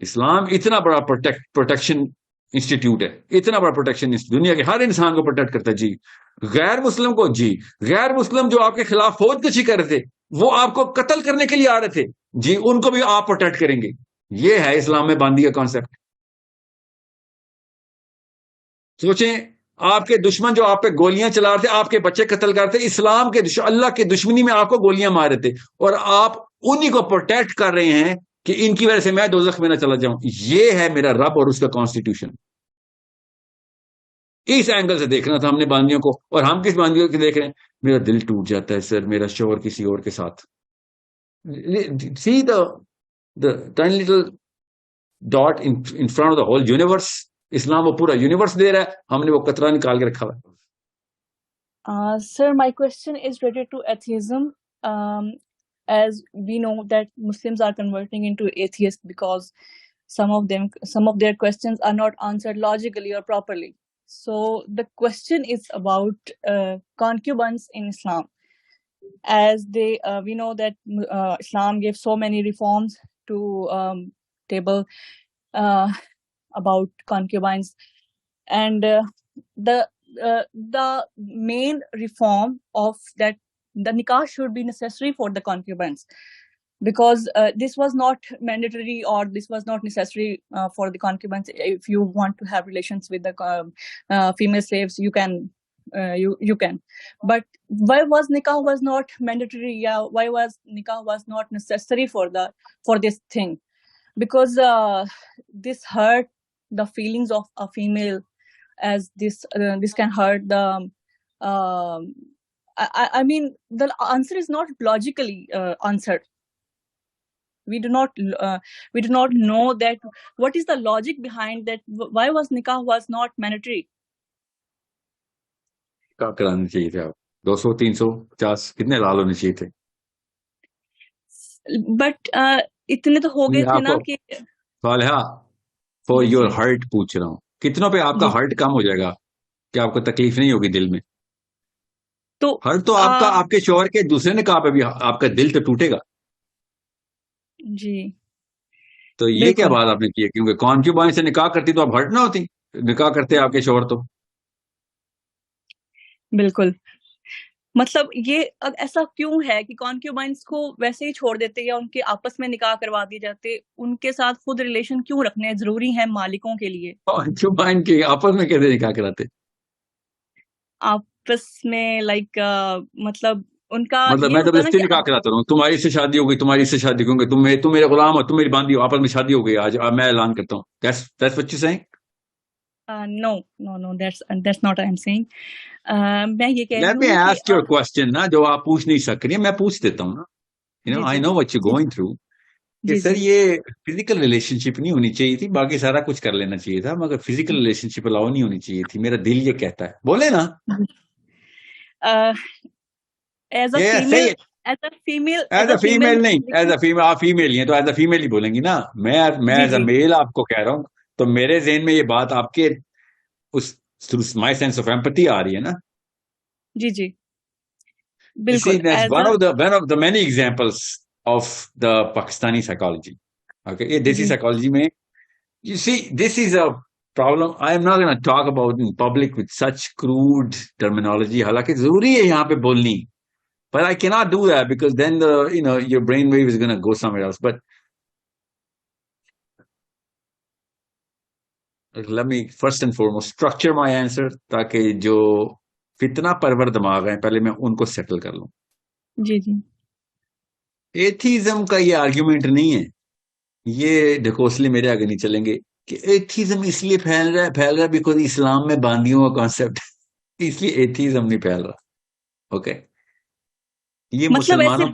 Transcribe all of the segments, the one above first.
اسلام اتنا بڑا protection institute ہے، اتنا بڑا پروٹیکشن، دنیا کے ہر انسان کو پروٹیکٹ کرتا ہے جی. غیر مسلم کو جی، غیر مسلم جو آپ کے خلاف فوج کشی کر رہے تھے، وہ آپ کو قتل کرنے کے لیے آ رہے تھے جی، ان کو بھی آپ پروٹیکٹ کریں گے. یہ ہے اسلام میں باندی کا کانسیپٹ. سوچیں، آپ کے دشمن جو آپ پہ گولیاں چلا رہے تھے، آپ کے بچے قتل کر رہے تھے، اسلام کے اللہ کے دشمنی میں آپ کو گولیاں مار رہے تھے، اور آپ انہی کو پروٹیکٹ کر رہے ہیں کہ ان کی وجہ سے میں دوزخ میں نہ چلا جاؤں. یہ ہے میرا رب اور اس کا کانسٹیٹیوشن. اس اینگل سے دیکھنا تھا ہم نے باندیوں کو. اور ہم کس باندیوں کو دیکھ رہے ہیں؟ میرا دل ٹوٹ جاتا ہے سر، میرا شوہر کسی اور کے ساتھ. سی the tiny little dot in front of the whole universe. اسلام وہ پورا یونیورس دے رہا ہے، ہم نے وہ قطرہ نکال کے رکھا ہوا ہے. Sir, my question is related to atheism. As we know that Muslims are converting into atheists because some of their questions are not answered logically or properly. So the question is about concubines in Islam. As we know that Islam gave so many reforms to table about concubines, and the main reform of that, the nikah should be necessary for the concubines, because this was not mandatory, or this was not necessary for the concubines. If you want to have relations with the female slaves, you can. You can, but why was nikah was not mandatory? Yeah, why was nikah was not necessary for this thing? Because this hurt the feelings of a female, as this can hurt the. I mean, the answer is not logically answered. We do not know that what is the logic behind that. Why was nikah was not mandatory? کیا کرانا چاہیے تھے آپ؟ 200 300 50 کتنے لال ہونے چاہیے تھے؟ But اتنے تو ہو گئے تھے نا کہ صالحہ فور یور ہرٹ پوچھ رہا ہوں، کتنوں پہ آپ کا ہرٹ کم ہو جائے گا کہ آپ کو تکلیف نہیں ہوگی دل میں؟ تو ہرٹ تو آپ کا آپ کے شوہر کے دوسرے نکاح پہ بھی آپ کا دل تو ٹوٹے گا جی. تو یہ کیا بات آپ نے کی ہے؟ کیونکہ کانکیوبائن سے نکاح کرتی تو آپ ہرٹ نہ ہوتی، نکاح کرتے آپ کے شوہر تو. بالکل. مطلب یہ ایسا کیوں ہے کہ کانکیوبائنس کو ویسے ہی چھوڑ دیتے یا ان کے آپس میں نکاح کروا دی جاتے؟ ان کے ساتھ خود ریلیشن کیوں رکھنے ضروری ہیں مالکوں کے لیے؟ کانکیوبائن کے آپس میں کیسے نکاح کراتے؟ آپس میں لائک مطلب ان کا مطلب میں تو رشتے نکاح کراتا ہوں، تمہاری سے شادی ہو گئی، تمہاری سے شادی ہوں گے، تم میرے غلام ہو، تم میری باندھی ہو، آپس میں شادی ہو گئی، آج میں اعلان کرتا ہوں. That's what you're saying? No, that's not what I'm saying. میں یہ کہہ رہی ہوں. Let me ask you a question نا، جو آپ پوچھ نہیں سک رہی، میں پوچھ دیتا ہوں نا. I know what you're going through. کہ سر یہ فزیکل ریلیشن شپ نہیں ہونی چاہیے تھی، باقی سارا کچھ کر لینا چاہیے تھا، مگر فزیکل ریلیشن شپ الاؤ نہیں ہونی چاہیے تھی. میرا دل یہ کہتا ہے، بولے نا. ایز اے فیمیل نہیں، ایز اے فیمیل آپ فیمیل ہی ہیں تو ایز اے فیمیل ہی بولیں گی نا. میں ایز اے میل آپ کو کہہ رہا ہوں، تو میرے ذہن میں یہ بات آپ کے اس مائی سینس آف ایمپتھی آ رہی ہے نا. جی جی بالکل. One of the many examples of the Pakistani psychology. Okay, دیسی سائیکالوجی میں you see this is a problem. I am not going to talk about in public with such crude terminology. حالانکہ ضروری ہے یہاں پہ بولنی، but I cannot do that because then your brain wave is going to go somewhere else. But let me first and foremost structure my answer تاکہ جو فتنہ پرور دماغ ہیں پہلے میں ان کو سیٹل کر لوں. جی جی. ایتھیزم کا یہ آرگیومنٹ نہیں ہے، یہ ڈھکوسلے میرے آگے نہیں چلیں گے کہ ایتھیزم اس لیے پھیل رہا ہے بیکاز اسلام میں باندیوں کا کانسیپٹ، اس لیے ایتھیزم نہیں پھیل رہا. اوکے، یہ مطلب مسلمانوں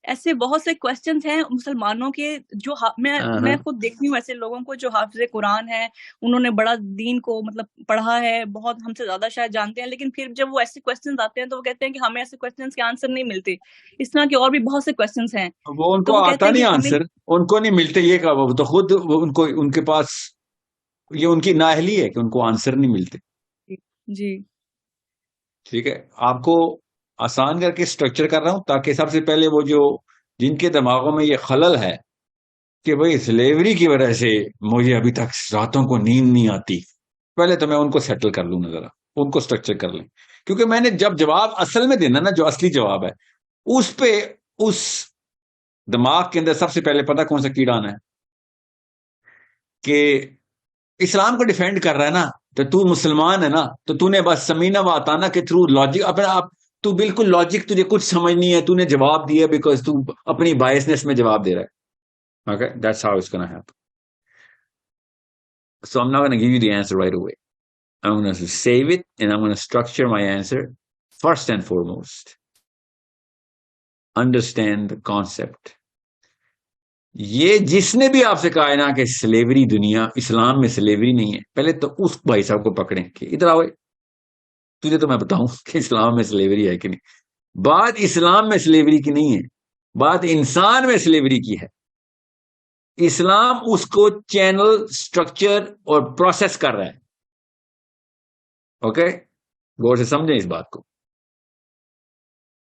ایسے بہت سے کوسچنز ہیں مسلمانوں کے جو میں خود دیکھتی ہوں ایسے لوگوں کو جو حافظ قرآن ہے، انہوں نے بڑا دین کو مطلب پڑھا ہے، بہت ہم سے زیادہ شاید جانتے ہیں، لیکن پھر جب وہ ایسے کوسچنز آتے ہیں تو وہ کہتے ہیں کہ ہمیں ایسے کوسچنز کے آنسر نہیں ملتے. اس طرح کے اور بھی بہت سے کوسچنز ہیں، وہ ان کو آتا نہیں آنسر، ان کو نہیں ملتے. یہ کہا وہ تو خود ان کے پاس یہ ان کی نااہلی ہے کہ ان کو آنسر نہیں ملتے. جی ٹھیک ہے، آپ کو آسان کر کے اسٹرکچر کر رہا ہوں تاکہ سب سے پہلے وہ جو جن کے دماغوں میں یہ خلل ہے کہ بھئی سلیوری کی وجہ سے مجھے ابھی تک راتوں کو نیند نہیں آتی، پہلے تو میں ان کو سیٹل کر لوں، ذرا ان کو اسٹرکچر کر لیں، کیونکہ میں نے جب جواب اصل میں دینا نا، جو اصلی جواب ہے اس پہ اس دماغ کے اندر سب سے پہلے پتا کون سا کیڑا آنا ہے کہ اسلام کو ڈیفینڈ کر رہا ہے نا، تو مسلمان ہے نا، تو تو نے بس سمینہ واتانا کے تھرو لاجک اپنا آپ، تو بالکل لاجک تجھے کچھ سمجھ نہیں ہے، تو نے جواب دیا بیکاز تو اپنی بائسنس میں جواب دے رہا ہے. Okay, that's how it's gonna happen. So I'm not gonna give you the answer right away. I'm gonna save it and I'm gonna structure my answer. First and foremost, understand the concept. یہ جس نے بھی آپ سے کہا ہے نا کہ سلیوری دنیا اسلام میں سلیوری نہیں ہے، پہلے تو اس بھائی صاحب کو پکڑیں کہ ادھر آؤ، تجھے تو میں بتاؤں کہ اسلام میں سلیوری ہے کہ نہیں. بات اسلام میں سلیوری کی نہیں ہے، بات انسان میں سلیوری کی ہے. اسلام اس کو چینل، اسٹرکچر اور پروسیس کر رہا ہے. اوکے، غور سے سمجھیں اس بات کو.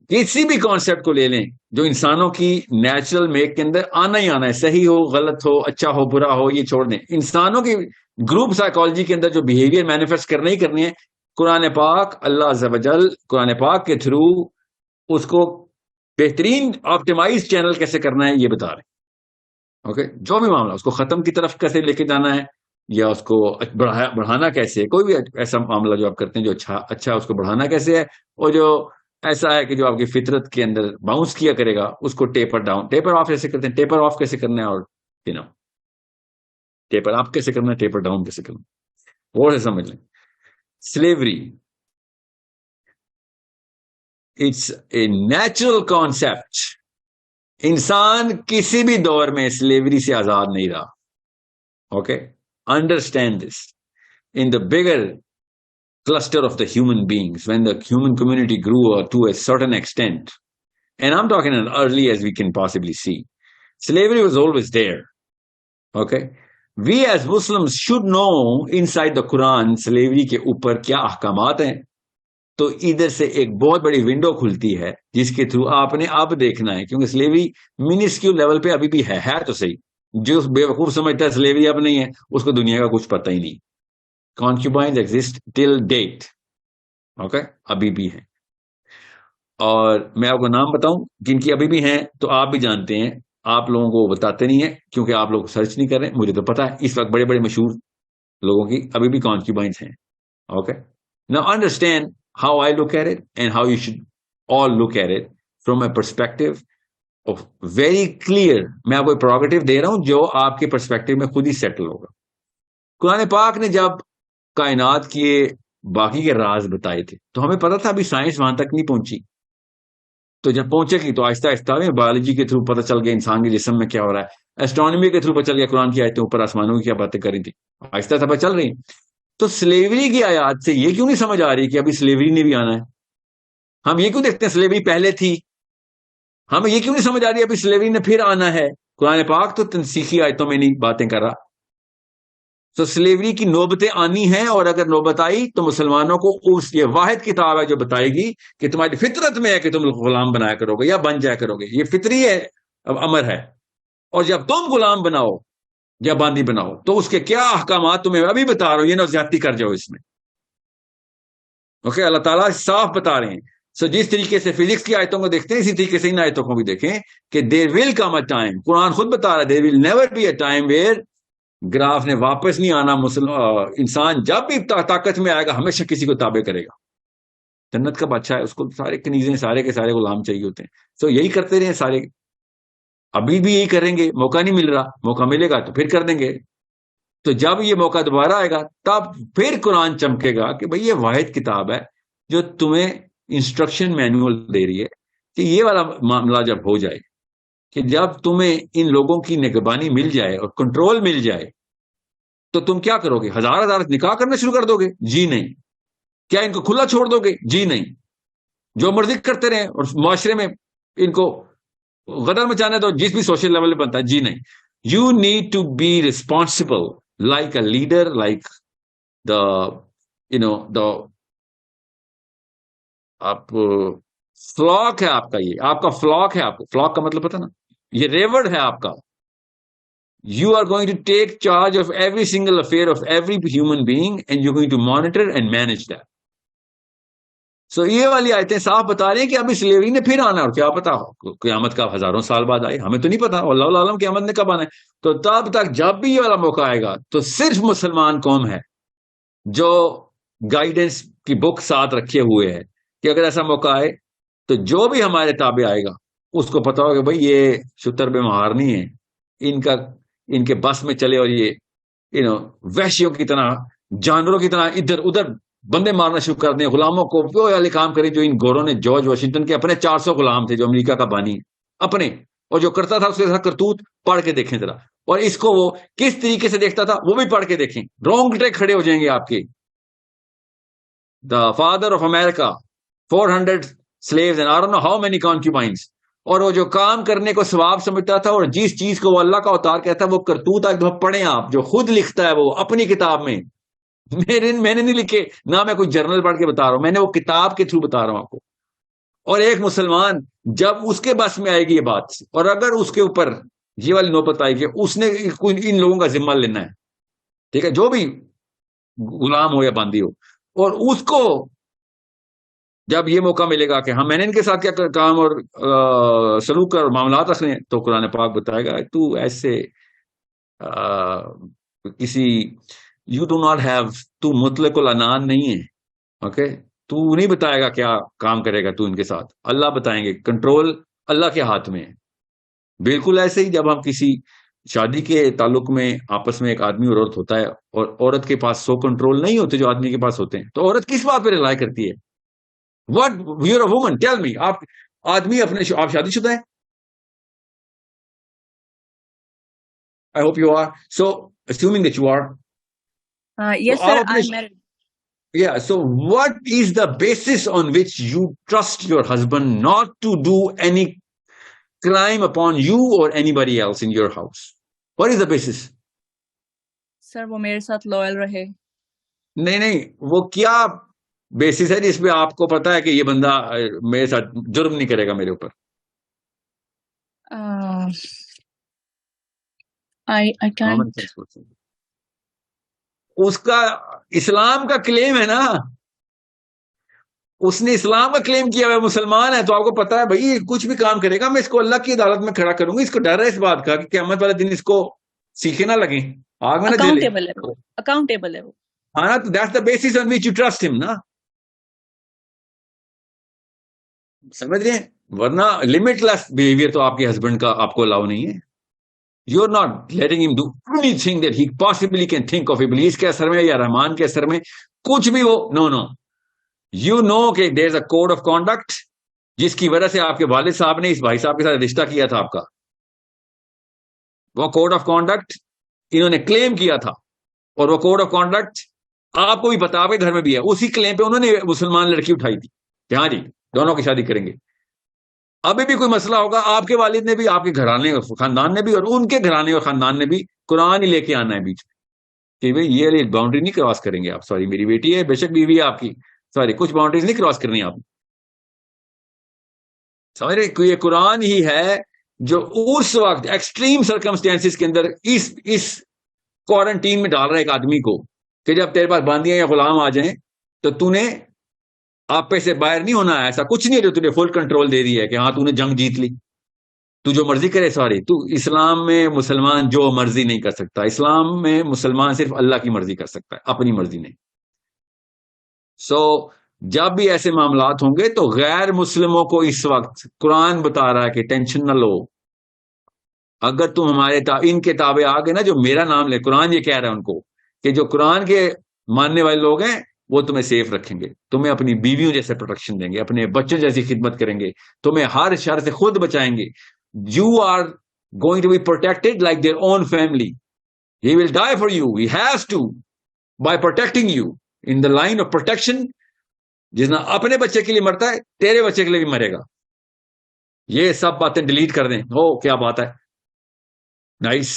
کسی بھی کانسیپٹ کو لے لیں جو انسانوں کی نیچرل میک کے اندر آنا ہی آنا ہے، صحیح ہو غلط ہو اچھا ہو برا ہو، یہ چھوڑ دیں. انسانوں کی گروپ سائیکالوجی کے اندر جو بیہیویئر مینیفیسٹ کرنے ہی کرنی ہے، قرآن پاک، اللہ عز و جل قرآن پاک کے تھرو اس کو بہترین آپٹیمائز چینل کیسے کرنا ہے یہ بتا رہے ہیں. اوکے، جو بھی معاملہ اس کو ختم کی طرف کیسے لے کے جانا ہے یا اس کو بڑھانا کیسے ہے، کوئی بھی ایسا معاملہ جو آپ کرتے ہیں جو اچھا اس کو بڑھانا کیسے ہے، اور جو ایسا ہے کہ جو آپ کی فطرت کے اندر باؤنس کیا کرے گا اس کو ٹیپر ڈاؤن، ٹیپر آف ایسے کرتے ہیں. ٹیپر آف کیسے کرنا ہے اور ٹیپر آپ کیسے کرنا ہے، ٹیپر ڈاؤن کیسے کرنا ہے، وہ سے سمجھ لیں. Slavery it's a natural concept. انسان کسی بھی دور میں سلیوری سے آزاد نہیں رہا. Okay, understand this. In the bigger cluster of the human beings, when the human community grew to a certain extent, and I'm talking as early as we can possibly see, slavery was always there. Okay, we as Muslims should know inside the Quran slavery کے اوپر کیا احکامات ہیں. تو ادھر سے ایک بہت بڑی ونڈو کھلتی ہے جس کے تھرو آپ نے اب دیکھنا ہے، کیونکہ سلیوری منسکیول لیول پہ ابھی بھی ہے تو صحیح. جو بے وقوف سمجھتا ہے سلیوری اب نہیں ہے، اس کو دنیا کا کچھ پتہ ہی نہیں. concubines exist till date. Okay, ابھی بھی ہیں. اور میں آپ کو نام بتاؤں جن کی ابھی بھی ہیں تو آپ بھی جانتے ہیں، آپ لوگوں کو بتاتے نہیں ہیں کیونکہ آپ لوگ سرچ نہیں کر رہے. مجھے تو پتا ہے اس وقت بڑے بڑے مشہور لوگوں کی ابھی بھی concubines ہیں. Okay, now understand how I look at it and how you should all look at it from a perspective of very clear. میں آپ کو پروگریٹو دے رہا ہوں جو آپ کے پرسپیکٹو میں خود ہی سیٹل ہوگا. قرآن پاک نے جب کائنات کے باقی کے راز بتائے تھے تو ہمیں پتا تھا ابھی سائنس وہاں تک نہیں پہنچی. تو جب پہنچے گی تو آہستہ آہستہ بایولوجی کے تھرو پتہ چل گیا انسان کے جسم میں کیا ہو رہا ہے. ایسٹرونومی کے تھرو پتہ چل گیا قرآن کی آیتیں اوپر آسمانوں کی کیا باتیں کری تھی، آہستہ آہستہ پتہ چل رہی. تو سلیوری کی آیات سے یہ کیوں نہیں سمجھ آ رہی کہ ابھی سلیوری نے بھی آنا ہے؟ ہم یہ کیوں دیکھتے ہیں سلیوری پہلے تھی، ہمیں یہ کیوں نہیں سمجھ آ رہی ابھی سلیوری نے پھر آنا ہے؟ قرآن پاک تو تنسیخی آیتوں میں نہیں باتیں کر رہا. تو سلیوری کی نوبتیں آنی ہیں، اور اگر نوبت آئی تو مسلمانوں کو اس یہ واحد کتاب ہے جو بتائے گی کہ تمہاری فطرت میں ہے کہ تم غلام بنایا کرو گے یا بن جایا کرو گے. یہ فطری ہے، امر ہے. اور جب تم غلام بناؤ یا باندی بناؤ تو اس کے کیا احکامات تمہیں ابھی بتا رہا ہوں، یہ نہ زیادتی کر جاؤ اس میں. اوکے، اللہ تعالیٰ صاف بتا رہے ہیں. سو جس طریقے سے فزکس کی آیتوں کو دیکھتے ہیں اسی طریقے سے ان آیتوں کو بھی دیکھیں کہ دیر ول کم اے ٹائم. قرآن خود بتا رہا ہے there will never be a time where graph نے واپس نہیں آنا. انسان جب بھی طاقت میں آئے گا ہمیشہ کسی کو تابع کرے گا. جنت کا بادشاہ ہے، اس کو سارے کنیزیں سارے کے سارے غلام چاہیے ہوتے ہیں. سو یہی کرتے رہے سارے، ابھی بھی یہی کریں گے. موقع نہیں مل رہا، موقع ملے گا تو پھر کر دیں گے. تو جب یہ موقع دوبارہ آئے گا تب پھر قرآن چمکے گا کہ بھئی یہ واحد کتاب ہے جو تمہیں انسٹرکشن مینول دے رہی ہے کہ یہ والا معاملہ جب ہو جائے کہ جب تمہیں ان لوگوں کی نگہبانی مل جائے اور کنٹرول مل جائے تو تم کیا کرو گے؟ ہزار نکاح کرنا شروع کر دو گے؟ جی نہیں. کیا ان کو کھلا چھوڑ دو گے؟ جی نہیں. جو مرضی کرتے رہیں اور معاشرے میں ان کو غدر مچانے دو جس بھی سوشل لیول پہ بنتا ہے؟ جی نہیں. You need to be responsible like a leader, like the the آپ فلاک ہے آپ کا، یہ آپ کا فلاک ہے. آپ کو فلاک کا مطلب پتا نا، یہ ریورڈ ہے آپ کا. You are going to take charge of every single affair of every human being and you're going to monitor and manage that. So یہ والی آیتیں صاف بتا رہے ہیں کہ اب اس سلیوری نے پھر آنا, اور کیا پتا قیامت کا ہزاروں سال بعد آئے, ہمیں تو نہیں پتا, اللہ عالم قیامت نے کب آنا ہے. تو تب تک جب بھی یہ والا موقع آئے گا تو صرف مسلمان قوم ہے جو گائیڈنس کی بک ساتھ رکھے ہوئے ہے کہ اگر ایسا موقع آئے تو جو بھی ہمارے تابع آئے گا اس کو پتا ہوگا کہ بھائی یہ شتر بے مہار نہیں ہے, ان کے بس میں چلے اور یہ وحشیوں کی طرح, جانوروں کی طرح ادھر ادھر بندے مارنا شروع کر دیں, غلاموں کو وہ والے کام کریں جو ان گوروں نے, جارج واشنگٹن کے اپنے 400 غلام تھے جو امریکہ کا بانی اپنے, اور جو کرتا تھا اس کے ساتھ کرتوت پڑھ کے دیکھیں ذرا, اور اس کو وہ کس طریقے سے دیکھتا تھا وہ بھی پڑھ کے دیکھیں, رونگٹے کھڑے ہو جائیں گے آپ کے. The father of America, 400 slaves and I don't know how many concubines, اور وہ جو کام کرنے کو ثواب سمجھتا تھا, اور جس چیز کو وہ اللہ کا اوتار کہتا ہے وہ کرتوت ایک دفعہ پڑھیں آپ, جو خود لکھتا ہے وہ اپنی کتاب میں, میں نے نہیں لکھے, نہ میں کوئی جرنل پڑھ کے بتا رہا ہوں, میں نے وہ کتاب کے تھرو بتا رہا ہوں آپ کو. اور ایک مسلمان جب اس کے بس میں آئے گی یہ بات, اور اگر اس کے اوپر یہ والی نوبت آئے گی اس نے ان لوگوں کا ذمہ لینا ہے, ٹھیک ہے, جو بھی غلام ہو یا باندی ہو, اور اس کو جب یہ موقع ملے گا کہ ہاں میں نے ان کے ساتھ کیا کام اور سلوک کر معاملات رکھنے ہیں, تو قرآن پاک بتائے گا تو ایسے کسی یو ڈو ناٹ ہیو, تو مطلق العنان نہیں ہے, اوکے, تو نہیں بتائے گا کیا کام کرے گا تو ان کے ساتھ, اللہ بتائیں گے, کنٹرول اللہ کے ہاتھ میں ہے. بالکل ایسے ہی جب ہم کسی شادی کے تعلق میں آپس میں ایک آدمی اور عورت ہوتا ہے, اور عورت کے پاس 100 کنٹرول نہیں ہوتے جو آدمی کے پاس ہوتے ہیں, تو عورت کس بات پہ رلائی کرتی ہے؟ What, you're a woman, tell me, آپ آدمی آپ شادی شدہ ہیں؟ I hope you are. So, assuming that you are. Yes, sir, I'm married. Yeah, so what is the basis on which you trust your husband not to do any crime upon you or anybody else in your house? What is the basis? Sir, وہ میرے ساتھ loyal رہے. نہیں, وہ کیا basis ہے جس پہ آپ کو پتا ہے کہ یہ بندہ میرے ساتھ جرم نہیں کرے گا میرے اوپر؟ I can't. اس کا اسلام کا کلیم ہے نا, اس نے اسلام کا کلیم کیا ہے, مسلمان ہے, تو آپ کو پتا ہے بھائی کچھ بھی کام کرے گا میں اس کو اللہ کی عدالت میں کھڑا کروں گا, اس کو ڈر ہے اس بات کا کہ قیامت والے دن اس کو سیکھے نہ لگیں, آگ میں نہ جلے. اکاؤنٹیبل ہے وہ. ہاں, تو that's the basis on which you trust ہم نا, سمجھ رہے ہیں؟ ورنہ لمٹ لیس بہیویئر تو آپ کے ہسبینڈ کا آپ کو الاؤ نہیں ہے. یو آر ناٹ لیٹنگ ہم do any thing that he possibly can think of. ابلیس کے اثر میں یا رحمان کے اثر میں کچھ بھی وہ نو. یو نو کہ دیر از اے کوڈ آف کانڈکٹ جس کی وجہ سے آپ کے والد صاحب نے اس بھائی صاحب کے ساتھ رشتہ کیا تھا آپ کا. وہ کوڈ آف کانڈکٹ انہوں نے کلیم کیا تھا, اور وہ کوڈ آف کانڈکٹ آپ کو بھی پتا, آپ کے گھر میں بھی ہے. اسی کلیم پہ انہوں نے مسلمان لڑکی اٹھائی تھی کہ ہاں جی دونوں کی شادی کریں گے. ابھی بھی کوئی مسئلہ ہوگا, آپ کے والد نے بھی, آپ کے گھرانے اور خاندان نے بھی, اور ان کے گھرانے اور خاندان نے بھی قرآن ہی لے کے آنا ہے بیچ میں کہ بھائی یہ باؤنڈری نہیں کراس کریں گے آپ. سوری, میری بیٹی ہے, بے شک بیوی ہے آپ کی, سوری, کچھ باؤنڈریز نہیں کراس کرنی آپ. سمجھ رہے, یہ قرآن ہی ہے جو اس وقت ایکسٹریم سرکمسٹینسز کے اندر اس کوارنٹین میں ڈال رہا ہے ایک آدمی کو کہ جب تیرے پاس باندیاں یا غلام آ جائیں تو تو نے آپ پہ سے باہر نہیں ہونا ہے. ایسا کچھ نہیں ہے جو تجھے فل کنٹرول دے دی ہے کہ ہاں تو نے جنگ جیت لی, تو جو مرضی کرے. سوری, تو اسلام میں مسلمان جو مرضی نہیں کر سکتا. اسلام میں مسلمان صرف اللہ کی مرضی کر سکتا ہے, اپنی مرضی نہیں. سو جب بھی ایسے معاملات ہوں گے تو غیر مسلموں کو اس وقت قرآن بتا رہا ہے کہ ٹینشن نہ لو. اگر تم ہمارے ان کے تابع آ گئے نا, جو میرا نام لے, قرآن یہ کہہ رہا ہے ان کو کہ جو قرآن کے ماننے والے لوگ ہیں وہ تمہیں سیف رکھیں گے, تمہیں اپنی بیویوں جیسے پروٹیکشن دیں گے, اپنے بچوں جیسی خدمت کریں گے, تمہیں ہر شر سے خود بچائیں گے. You are going to be protected like their own family. He will die for you. He has to, by protecting you in the line of protection. جتنا اپنے بچے کے لیے مرتا ہے تیرے بچے کے لیے بھی مرے گا. یہ سب باتیں ڈیلیٹ کر دیں. او کیا بات ہے, nice.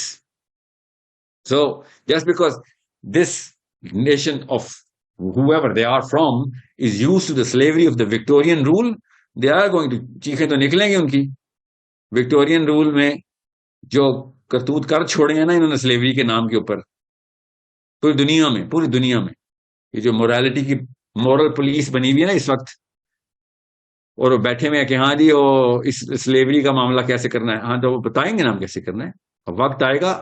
So just because this nation of whoever they are from is used to the slavery of the Victorian rule, they are going to چیخیں تو نکلیں گے ان کی. وکٹورین رول میں جو کرتوت کر چھوڑے ہیں نا انہوں نے سلیوری کے نام کے اوپر پوری دنیا میں یہ جو مورالٹی کی مورل پولیس بنی ہوئی ہے نا اس وقت، اور وہ بیٹھے ہوئے ہیں کہ ہاں جی وہ اس سلیوری کا معاملہ کیسے کرنا ہے، ہاں تو وہ بتائیں گے نا ہم کیسے کرنا ہے. اب وقت آئے گا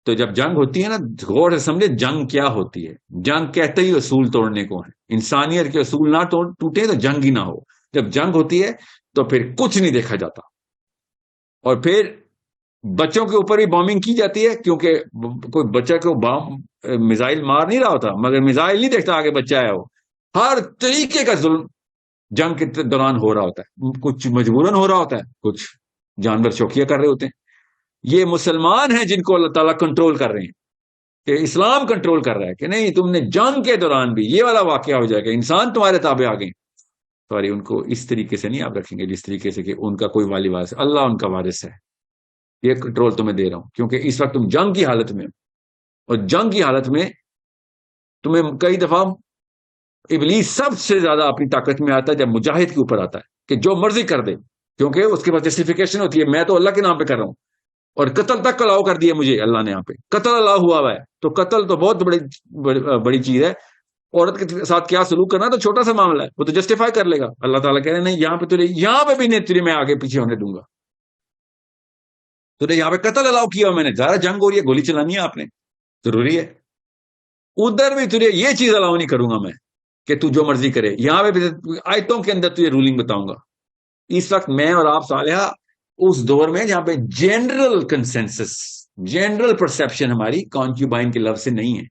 تو جب جنگ ہوتی ہے نا غور سے سمجھے جنگ کیا ہوتی ہے. جنگ کہتے ہی اصول توڑنے کو ہے، انسانیت کے اصول نہ ٹوٹے تو جنگ ہی نہ ہو. جب جنگ ہوتی ہے تو پھر کچھ نہیں دیکھا جاتا، اور پھر بچوں کے اوپر بھی بامبنگ کی جاتی ہے، کیونکہ کوئی بچہ کو میزائل مار نہیں رہا ہوتا، مگر میزائل نہیں دیکھتا آگے بچہ ہے، وہ ہر طریقے کا ظلم جنگ کے دوران ہو رہا ہوتا ہے. کچھ مجبوراً ہو رہا ہوتا ہے، کچھ جانور شوخیہ کر رہے ہوتے ہیں. یہ مسلمان ہیں جن کو اللہ تعالیٰ کنٹرول کر رہے ہیں، کہ اسلام کنٹرول کر رہا ہے کہ نہیں تم نے جنگ کے دوران بھی یہ والا واقعہ ہو جائے گا، انسان تمہارے تابع آ گئے. سوری، ان کو اس طریقے سے نہیں آپ رکھیں گے جس طریقے سے کہ ان کا کوئی والی وارث، اللہ ان کا وارث ہے. یہ کنٹرول تمہیں دے رہا ہوں کیونکہ اس وقت تم جنگ کی حالت میں، اور جنگ کی حالت میں تمہیں کئی دفعہ ابلیس سب سے زیادہ اپنی طاقت میں آتا ہے جب مجاہد کے اوپر آتا ہے کہ جو مرضی کر دے، کیونکہ اس کے پاس جسٹیفیکیشن ہوتی ہے میں تو اللہ کے نام پہ کر رہا ہوں، اور قتل تک الاؤ کر دیا مجھے اللہ نے. یہاں پہ قتل الاؤ ہوا ہے، تو قتل تو بہت بڑی چیز ہے. عورت کے ساتھ کیا سلوک کرنا تو چھوٹا سا معاملہ ہے، وہ تو جسٹیفائی کر لے گا. اللہ تعالیٰ کہہ رہے ہیں نہیں یہاں پہ بھی نہیں تجھے میں آگے پیچھے ہونے دوں گا. تو یہاں پہ قتل الاؤ کیا میں نے، زیادہ جنگ ہو رہی ہے، گولی چلانی ہے آپ نے، ضروری ہے. ادھر بھی تجھے یہ چیز الاؤ نہیں کروں گا میں کہ تو جو مرضی کرے. یہاں پہ بھی آیتوں کے اندر تجھے رولنگ بتاؤں گا. اس وقت میں اور آپ صالحہ اس دور میں جہاں پہ جنرل کنسنسس، جنرل پرسپشن ہماری کانکیوبائن کے لفظ سے نہیں ہے.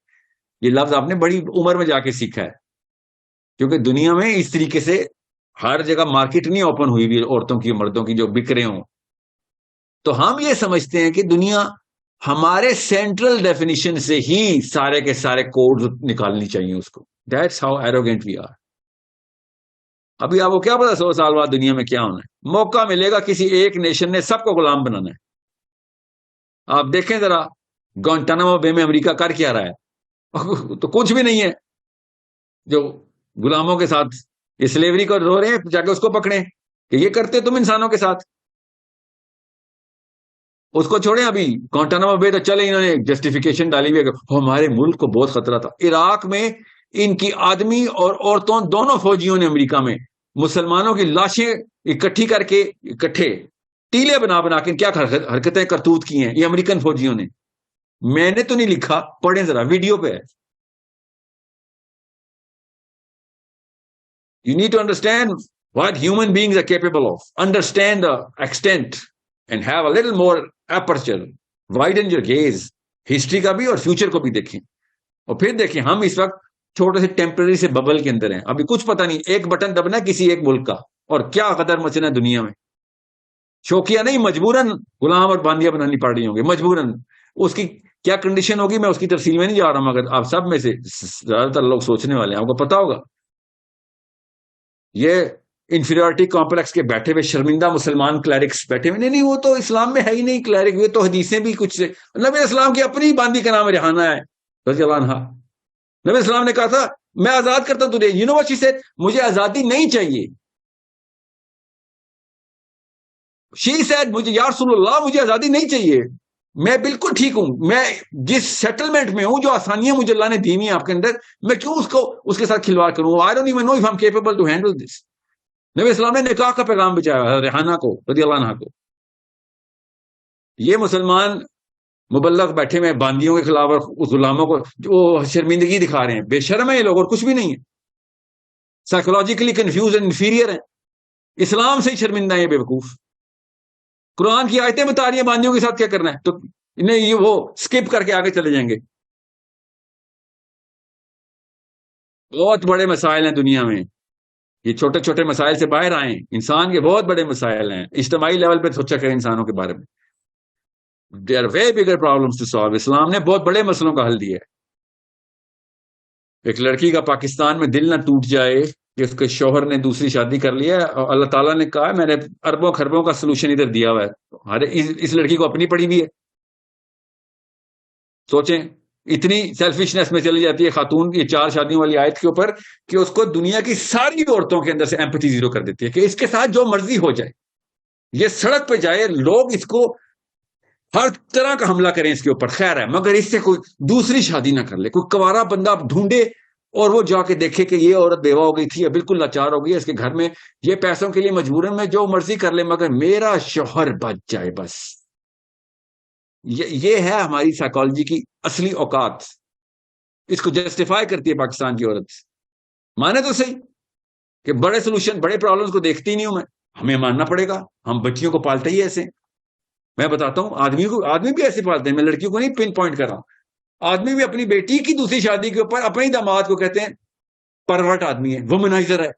یہ لفظ آپ نے بڑی عمر میں جا کے سیکھا ہے، کیونکہ دنیا میں اس طریقے سے ہر جگہ مارکیٹ نہیں اوپن ہوئی بھی عورتوں کی مردوں کی جو بک رہے ہوں. تو ہم یہ سمجھتے ہیں کہ دنیا ہمارے سینٹرل ڈیفینیشن سے ہی سارے کے سارے کوڈ نکالنی چاہیے اس کو. That's how arrogant we are. ابھی آپ کو کیا پتا 100 سال بعد دنیا میں کیا ہونا ہے. موقع ملے گا کسی ایک نیشن نے سب کو غلام بنانا ہے. آپ دیکھیں ذرا گوانٹانامو بے میں امریکہ کر کیا رہا ہے، تو کچھ بھی نہیں ہے. جو غلاموں کے ساتھ یہ سلیوری کو رو رہے ہیں، جا کے اس کو پکڑیں کہ یہ کرتے تم انسانوں کے ساتھ. اس کو چھوڑیں. ابھی گوانٹانامو بے تو چلے انہوں نے جسٹیفیکیشن ڈالی ہوئی ہے کہ ہمارے ملک کو بہت خطرہ تھا. عراق میں ان کی آدمی اور عورتوں دونوں فوجیوں نے امریکہ میں مسلمانوں کی لاشیں اکٹھی کر کے اکٹھے ٹیلے بنا کے کیا حرکتیں کرتوت کی ہیں یہ امریکن فوجیوں نے. میں نے تو نہیں لکھا، پڑھیں ذرا، ویڈیو پہ ہے. You need to understand what human beings are capable of. Understand the extent and have a little more aperture. Widen your gaze. History کا بھی اور فیوچر کو بھی دیکھیں، اور پھر دیکھیں ہم اس وقت چھوٹے سے ٹیمپرری سے ببل کے اندر ہیں. ابھی کچھ پتہ نہیں، ایک بٹن دبنا کسی ایک ملک کا اور کیا قدر مچنا دنیا میں. شوقیہ نہیں، مجبوراً غلام اور باندیاں بنانی پڑ رہی ہوں گی مجبوراً. اس کی کیا کنڈیشن ہوگی میں اس کی تفصیل میں نہیں جا رہا ہوں، مگر آپ سب میں سے زیادہ تر لوگ سوچنے والے ہیں، آپ کو پتا ہوگا. یہ انفیریورٹی کمپلیکس کے بیٹھے ہوئے شرمندہ مسلمان کلیرکس بیٹھے ہوئے، نہیں وہ تو اسلام میں ہے ہی نہیں کلیرک، یہ تو حدیثیں بھی کچھ سے. نبی اسلام کی اپنی باندی کا نام ریحانہ ہے رضی اللہ عنہا. نبی اسلام نے کہا تھا میں آزاد کرتا ہوں تجھے. You know what she said? مجھے آزادی نہیں چاہیے. شی سیڈ مجھے یا رسول اللہ مجھے آزادی نہیں چاہیے، میں بالکل ٹھیک ہوں، میں جس سیٹلمنٹ میں ہوں، جو آسانیاں مجھے اللہ نے دی ہیں آپ کے اندر، میں کیوں اس کے ساتھ کھلواڑ کروں. I don't even know if I'm capable to handle this. نبی اسلام نے نکاح کا پیغام بچایا ریحانہ کو رضی اللہ عنہ کو. یہ مسلمان مبلغ بیٹھے ہوئے باندیوں کے خلاف اور غلاموں کو جو شرمندگی دکھا رہے ہیں. بے شرم ہے یہ لوگ اور کچھ بھی نہیں ہے. سائیکولوجیکلی کنفیوز اینڈ انفیریئر ہیں. اسلام سے ہی شرمندہ ہیں یہ بے وقوف. قرآن کی آیتیں بتا رہی ہیں باندیوں کے ساتھ کیا کرنا ہے، تو انہیں یہ وہ سکپ کر کے آگے چلے جائیں گے. بہت بڑے مسائل ہیں دنیا میں، یہ چھوٹے چھوٹے مسائل سے باہر آئیں. انسان کے بہت بڑے مسائل ہیں. اجتماعی لیول پہ سوچا کریں انسانوں کے بارے میں. There are way bigger problems to solve. اسلام نے بہت بڑے مسئلوں کا حل دیا ہے. ایک لڑکی کا پاکستان میں دل نہ ٹوٹ جائے کہ اس کے شوہر نے دوسری شادی کر لی ہے، اور اللہ تعالیٰ نے کہا میں نے اربوں خربوں کا سلوشن ادھر دیا ہوا ہے. اس لڑکی کو اپنی پڑی بھی ہے. سوچیں اتنی سیلفشنس میں چلی جاتی ہے خاتون یہ 4 شادیوں والی آیت کے اوپر کہ اس کو دنیا کی ساری عورتوں کے اندر سے ایمپتھی زیرو کر دیتی ہے کہ اس کے ساتھ جو مرضی ہو جائے، یہ سڑک پہ جائے لوگ اس کو ہر طرح کا حملہ کریں اس کے اوپر، خیر ہے، مگر اس سے کوئی دوسری شادی نہ کر لے. کوئی کنوارا بندہ ڈھونڈے اور وہ جا کے دیکھے کہ یہ عورت بیوہ ہو گئی تھی یا بالکل لاچار ہو گئی ہے اس کے گھر میں، یہ پیسوں کے لیے مجبوراً میں جو مرضی کر لے مگر میرا شوہر بچ جائے بس. یہ ہے ہماری سائیکالوجی کی اصلی اوقات. اس کو جسٹیفائی کرتی ہے پاکستان کی عورت. مانے تو صحیح کہ بڑے سولوشن، بڑے پرابلمس کو دیکھتی نہیں ہوں میں، ہمیں ماننا پڑے گا، ہم بچیوں کو پالتے ہی ایسے. میں بتاتا ہوں، آدمی بھی ایسے پالتے ہیں، میں لڑکیوں کو نہیں پن پوائنٹ کر رہا ہوں. آدمی بھی اپنی بیٹی کی دوسری شادی کے اوپر اپنے داماد کو کہتے ہیں پرورٹ آدمی ہے، وومنائزر ہے.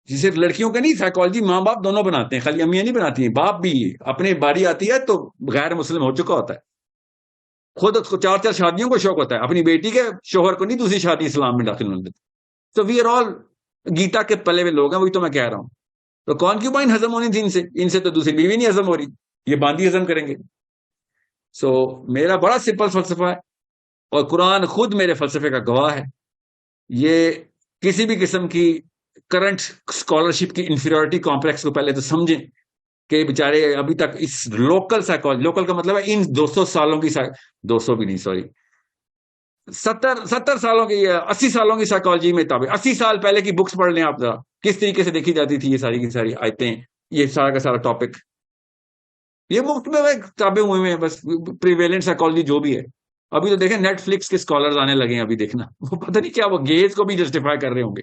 صرف لڑکیوں کے نہیں، سائیکالوجی ماں باپ دونوں بناتے ہیں، خالی امیاں نہیں بناتی ہیں، باپ بھی. اپنے باری آتی ہے تو غیر مسلم ہو چکا ہوتا ہے، خود اس کو 4 شادیوں کو شوق ہوتا ہے، اپنی بیٹی کے شوہر کو نہیں دوسری شادی اسلام میں داخل ہونے دیتے. تو وی آر آل گیتا کے پلے ہوئے لوگ ہیں، وہی تو میں کہہ رہا ہوں. تو کانکیوبائن ہضم ہونی تھی ان سے تو دوسری بیوی نہیں ہضم ہو رہی، یہ باندی ہضم کریں گے. سو میرا بڑا سمپل فلسفہ ہے اور قرآن خود میرے فلسفے کا گواہ ہے. یہ کسی بھی قسم کی کرنٹ اسکالرشپ کی انفیریورٹی کمپلیکس کو پہلے تو سمجھیں کہ بیچارے ابھی تک اس لوکل سائیکالوجی، لوکل کا مطلب ہے ان 200 سالوں کی 200 بھی نہیں، سوری، 70 سالوں کی، 80 سالوں کی سائیکالوجی میں تابع. 80 سال پہلے کی بکس پڑھ لیں آپ ذرا، کس طریقے سے دیکھی جاتی تھی یہ ساری کی ساری آیتیں، یہ سارا کا سارا ٹاپک. یہ مفت میں تابع ہوئے ہیں بس، پریویلنٹ سائیکالوجی جو بھی ہے. ابھی تو دیکھیں نیٹ فلکس کے اسکالرز آنے لگے ہیں، ابھی دیکھنا وہ پتہ نہیں کیا وہ گیز کو بھی جسٹیفائی کر رہے ہوں گے،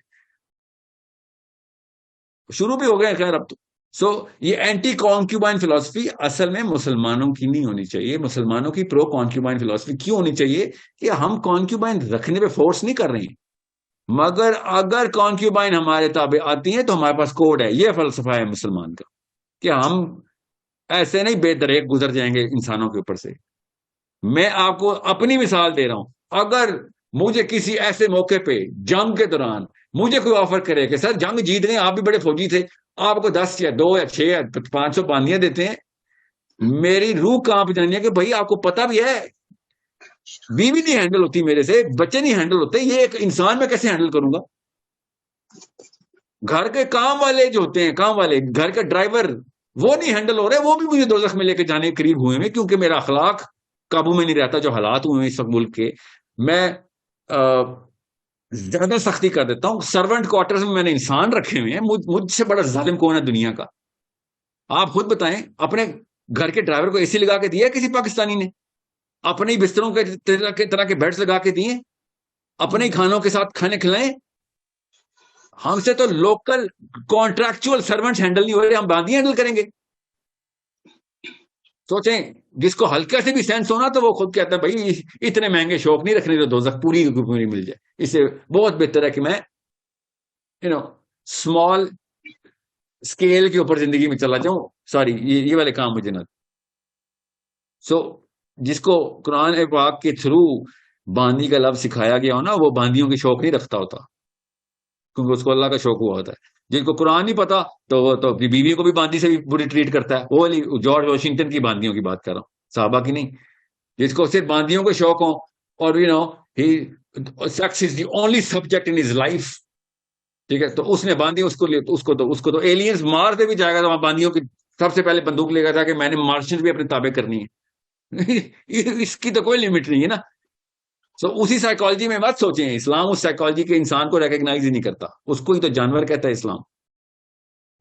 شروع بھی ہو گئے خیر اب تو. سو یہ اینٹی کانکیوبائن فلسفی اصل میں مسلمانوں کی نہیں ہونی چاہیے. مسلمانوں کی پرو کانکیوبائن فلسفی کیوں ہونی چاہیے کہ ہم کانکیوبائن رکھنے پہ فورس نہیں کر رہے ہیں، مگر اگر کانکیوبائن ہمارے تابع آتی ہیں تو ہمارے پاس کوڈ ہے. یہ فلسفہ ہے مسلمان کا کہ ہم ایسے نہیں بے دریک گزر جائیں گے انسانوں کے اوپر سے. میں آپ کو اپنی مثال دے رہا ہوں، اگر مجھے کسی ایسے موقع پہ جنگ کے دوران مجھے کوئی آفر کرے کہ سر جنگ جیت گئے، آپ بھی بڑے فوجی تھے، آپ کو 10 یا 2 یا 6 یا 500 باندیاں دیتے ہیں، میری روح کانپ جانی ہے کہ بھائی آپ کو پتا بھی ہے بیوی نہیں ہینڈل ہوتی میرے سے، بچے نہیں ہینڈل ہوتے، یہ ایک انسان میں کیسے ہینڈل کروں گا. گھر کے کام والے جو ہوتے ہیں، کام والے، گھر کا ڈرائیور، وہ نہیں ہینڈل ہو رہے، وہ بھی مجھے دوزخ میں لے کے جانے کے قریب ہوئے ہیں کیونکہ میرا اخلاق قابو میں نہیں رہتا. جو حالات ہوئے ہیں اس وقت ملک کے، میں زیادہ سختی کر دیتا ہوں. سرونٹ کوارٹرز میں نے انسان رکھے ہوئے ہیں، مجھ سے بڑا ظالم کون ہے دنیا کا؟ آپ خود بتائیں. اپنے گھر کے ڈرائیور کو اے سی لگا کے دیا کسی پاکستانی نے؟ اپنے ہی بستروں کے طرح کے بیڈز لگا کے دیے؟ اپنے ہی کھانوں کے ساتھ کھانے کھلائیں؟ ہم سے تو لوکل کانٹریکچوئل سرونٹس ہینڈل نہیں ہو رہے، ہم باندھی ہینڈل کریں گے؟ سوچیں، جس کو ہلکا سے بھی سینس ہونا تو وہ خود کہتا ہے بھائی اتنے مہنگے شوق نہیں رکھنے جو دوزخ پوری مل جائے، اس سے بہت بہتر ہے کہ میں اسمال اسکیل کے اوپر زندگی میں چلا جاؤں. سوری، یہ والے کام مجھے نہ. سو جس کو قرآن پاک کے تھرو باندی کا لفظ سکھایا گیا ہو نا، وہ باندیوں کی شوق نہیں رکھتا ہوتا کیونکہ اس کو اللہ کا شوق ہوا ہوتا ہے. جن کو قرآن نہیں پتا تو وہ تو بیوی کو بھی باندی سے بھی بری ٹریٹ کرتا ہے. وہ جارج واشنگٹن کی باندیوں کی بات کر رہا ہوں، صحابہ کی نہیں. جس کو صرف باندیوں کے شوق ہوں اور sex is the only subject in his life, ٹھیک ہے، تو اس نے باندھی اس کو تو ایلینز مار دے بھی جائے گا. تو وہاں باندیوں کی سب سے پہلے بندوق لے گا تھا کہ میں نے مارشنز بھی اپنے تابع کرنی ہے. اس کی تو کوئی لمٹ نہیں ہے نا. سو اسی سائیکالوجی میں مت سوچیں، اسلام اس سائیکالوجی کے انسان کو ریکگنائز ہی نہیں کرتا، اس کو ہی تو جانور کہتا ہے اسلام.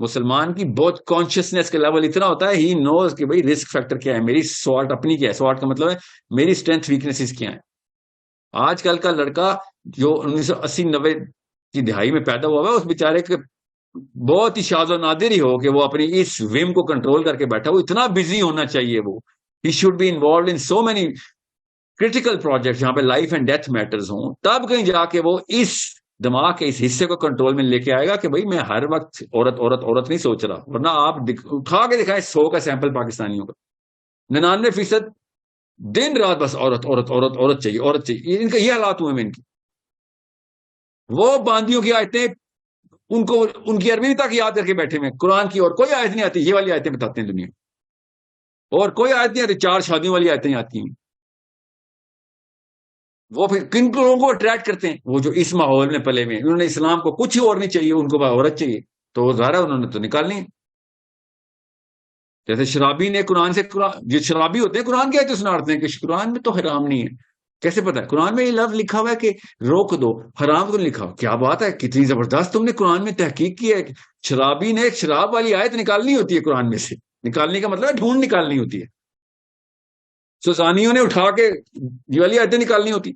مسلمان کی بہت کانشیسنیس کا لیول اتنا ہوتا ہے، ہی نوز کہ بھائی رسک فیکٹر کیا ہے، میری سوالٹ اپنی کیا ہے. سوالٹ کا مطلب ہے میری اسٹرینتھ ویکنیسز کیا ہیں. آج کل کا لڑکا جو 1980-90 کی دہائی میں پیدا ہوا ہے، اس بیچارے کے بہت ہی شاذ و نادر ہی ہو کہ وہ اپنی اس ویم کو کنٹرول کر کے بیٹھا. وہ اتنا بزی ہونا چاہیے، وہ ہی should be involved in so many critical project جہاں پہ لائف اینڈ ڈیتھ میٹرز ہوں، تب کہیں جا کے وہ اس دماغ کے اس حصے کو کنٹرول میں لے کے آئے گا کہ بھائی میں ہر وقت عورت عورت عورت نہیں سوچ رہا. ورنہ آپ اٹھا کے دکھائیں 100 کا سیمپل پاکستانیوں کا، 99% دن رات بس عورت عورت عورت عورت چاہیے، عورت چاہیے. ان کا یہ حالات ہوئے ہیں ان کی. وہ باندیوں کی آیتیں ان کی عربی تک یاد کر کے بیٹھے ہوئے، قرآن کی اور کوئی آیت نہیں آتی. یہ والی آیتیں بتاتے ہیں دنیا، اور کوئی آیت نہیں آتی. 4 شادیوں والی آیتیں آتی ہیں. وہ پھر کن لوگوں کو اٹریکٹ کرتے ہیں؟ وہ جو اس ماحول میں پلے ہوئے، انہوں نے اسلام کو کچھ ہی اور نہیں چاہیے، ان کو عورت چاہیے، تو ظاہر ہے انہوں نے تو نکالنی ہے. جیسے شرابی نے قرآن سے جو شرابی ہوتے ہیں قرآن کی آیتیں سناتے ہیں کہ قرآن میں تو حرام نہیں ہے. کیسے پتا ہے؟ قرآن میں یہ لفظ لکھا ہوا ہے کہ روک دو, حرام تو نہیں لکھا. کیا بات ہے, کتنی زبردست تم نے قرآن میں تحقیق کی ہے. شرابی نے ایک شراب والی آیت نکالنی ہوتی ہے قرآن میں سے. نکالنے کا مطلب ہے ڈھونڈ نکالنی ہوتی ہے. سوسانیوں نے اٹھا کے یہ والی آیتیں نکالنی ہوتی.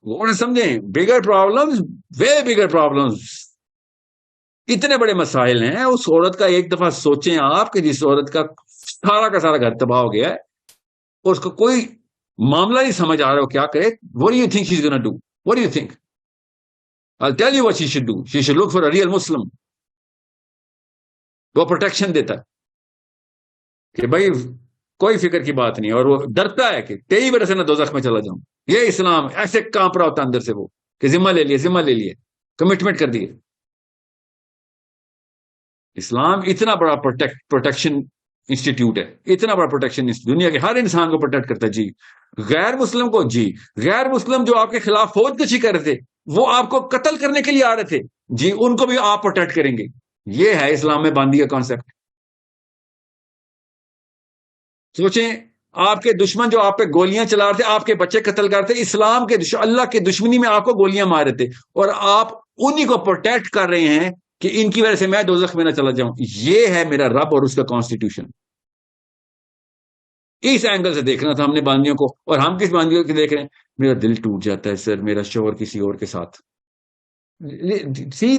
وہ سمجھیں بگر پرابلمز, وے بگر پرابلمز, اتنے بڑے مسائل ہیں. اس عورت کا ایک دفعہ سوچیں آپ کہ جس عورت کا سارا گھر تباہ ہو گیا ہے اور اس کو کوئی معاملہ نہیں سمجھ آ رہا ہو کیا کرے. What do you think she's gonna do? What do you think? I'll tell you what she should do. She should look for a real Muslim. وہ پروٹیکشن دیتا ہے کہ بھائی کوئی فکر کی بات نہیں, اور وہ ڈرتا ہے کہ 23 برس میں دوزخ میں چلا جاؤں. یہ اسلام ایسے کانپ رہا ہوتا اندر سے وہ کہ ذمہ لے لیے کمٹمنٹ کر دیے. اسلام اتنا بڑا پروٹیکشن انسٹیٹیوٹ ہے, اتنا بڑا پروٹیکشن, دنیا کے ہر انسان کو پروٹیکٹ کرتا ہے. جی غیر مسلم کو, جی غیر مسلم جو آپ کے خلاف فوج کشی کر رہے تھے, وہ آپ کو قتل کرنے کے لیے آ رہے تھے, جی ان کو بھی آپ پروٹیکٹ کریں گے. یہ ہے اسلام میں باندھی کا کانسیپٹ. سوچیں آپ کے دشمن جو آپ پہ گولیاں چلا رہے تھے, آپ کے بچے قتل کر رہے تھے, اسلام کے اللہ کے دشمنی میں آپ کو گولیاں مار رہے تھے, اور آپ انہی کو پروٹیکٹ کر رہے ہیں کہ ان کی وجہ سے میں دوزخ میں نہ چلا جاؤں. یہ ہے میرا رب اور اس کا کانسٹیٹیوشن. اس اینگل سے دیکھنا تھا ہم نے باندیوں کو. اور ہم کس باندیوں کو دیکھ رہے ہیں؟ میرا دل ٹوٹ جاتا ہے سر, میرا شوہر کسی اور کے ساتھ. سی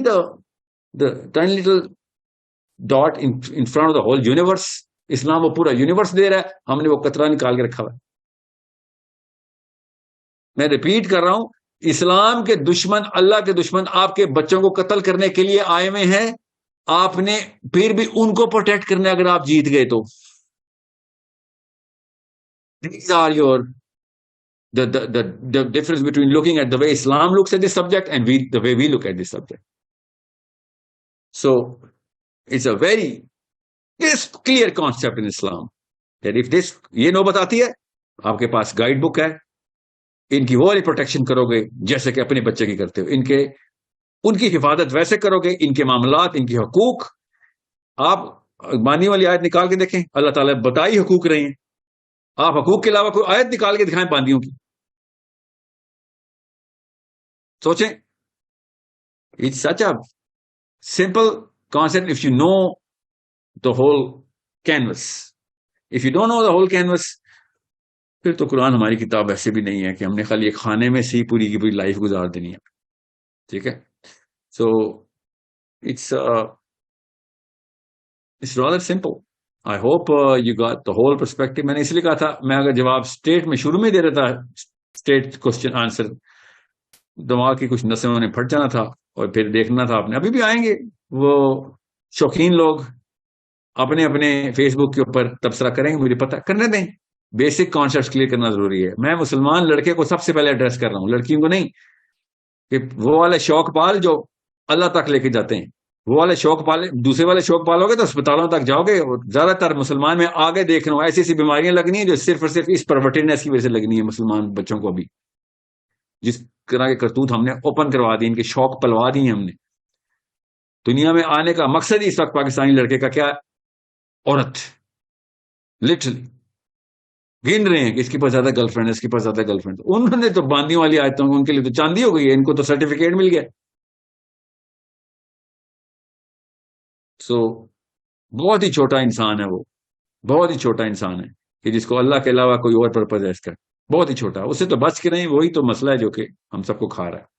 the tiny little dot in front of the whole universe. اسلام وہ پورا یونیورس دے رہا ہے, ہم نے وہ قطرہ نکال کے رکھا ہوا ہے. میں ریپیٹ کر رہا ہوں, اسلام کے دشمن, اللہ کے دشمن آپ کے بچوں کو قتل کرنے کے لیے آئے ہوئے ہیں. آپ نے پھر بھی ان کو پروٹیکٹ کرنا اگر آپ جیت گئے تو. These are the difference between looking at the way Islam looks at this subject and the way we look at this subject. So it's a very clear concept in Islam that if this, یہ نوبت آتی ہے, آپ کے پاس guide book ہے, ان کی وہ والی پروٹیکشن کرو گے جیسے کہ اپنے بچے کی کرتے ہو. ان کی حفاظت ویسے کرو گے, ان کے معاملات, ان کے حقوق. آپ بانی والی آیت نکال کے دیکھیں, اللہ تعالیٰ بتائی حقوق رہے ہیں. آپ حقوق کے علاوہ کوئی آیت نکال کے دکھائیں باندیوں کی. سوچیں, it's such a simple concept if you know the whole canvas. If you don't know the whole canvas, پھر تو قرآن ہماری کتاب ایسے بھی نہیں ہے کہ ہم نے خالی ایک خانے میں سے پوری کی پوری لائف گزار دینی ہے. ٹھیک ہے, سو it's rather simple. I hope you got the whole perspective. میں نے اس لیے کہا تھا, میں اگر جواب اسٹیٹ میں شروع میں دے رہا تھا, اسٹیٹ کوشچن آنسر, دماغ کی کچھ نسوں نے پھٹ جانا تھا اور پھر دیکھنا تھا آپ نے. ابھی بھی آئیں گے وہ شوقین لوگ, اپنے فیس بک کے اوپر تبصرہ کریں گے, مجھے پتا, کرنے دیں. بیسک کانسیپٹ کلیئر کرنا ضروری ہے. میں مسلمان لڑکے کو سب سے پہلے ایڈریس کر رہا ہوں, لڑکیوں کو نہیں. کہ وہ والے شوق پال جو اللہ تک لے کے جاتے ہیں, وہ والے شوق پالے, دوسرے والے شوق پالو گے تو اسپتالوں تک جاؤ گے. اور زیادہ تر مسلمان میں آگے دیکھ رہا ہوں ایسی ایسی بیماریاں لگنی ہیں جو صرف اور صرف اس پرورٹیڈنس کی وجہ سے لگنی ہے مسلمان بچوں کو. ابھی جس طرح کے کرتوت ہم نے اوپن کروا دی, ان کے شوق پلوا دی ہیں ہم نے. دنیا میں آنے کا مقصد ہی اس وقت پاکستانی لڑکے کا کیا ہے؟ عورت. لٹرلی گن رہے ہیں کہ اس کے پاس زیادہ گرل فرینڈ ہے, اس کے پاس زیادہ گرل فرینڈ. انہوں نے تو باندیوں والی آیتوں, ان کے لیے تو چاندی ہو گئی ہے, ان کو تو سرٹیفکیٹ مل گیا. سو بہت ہی چھوٹا انسان ہے وہ, بہت ہی چھوٹا انسان ہے کہ جس کو اللہ کے علاوہ کوئی اور پرپز ہے اس کا, بہت ہی چھوٹا. اس سے تو بچ کے نہیں, وہی تو مسئلہ ہے جو کہ ہم سب کو کھا رہا ہے.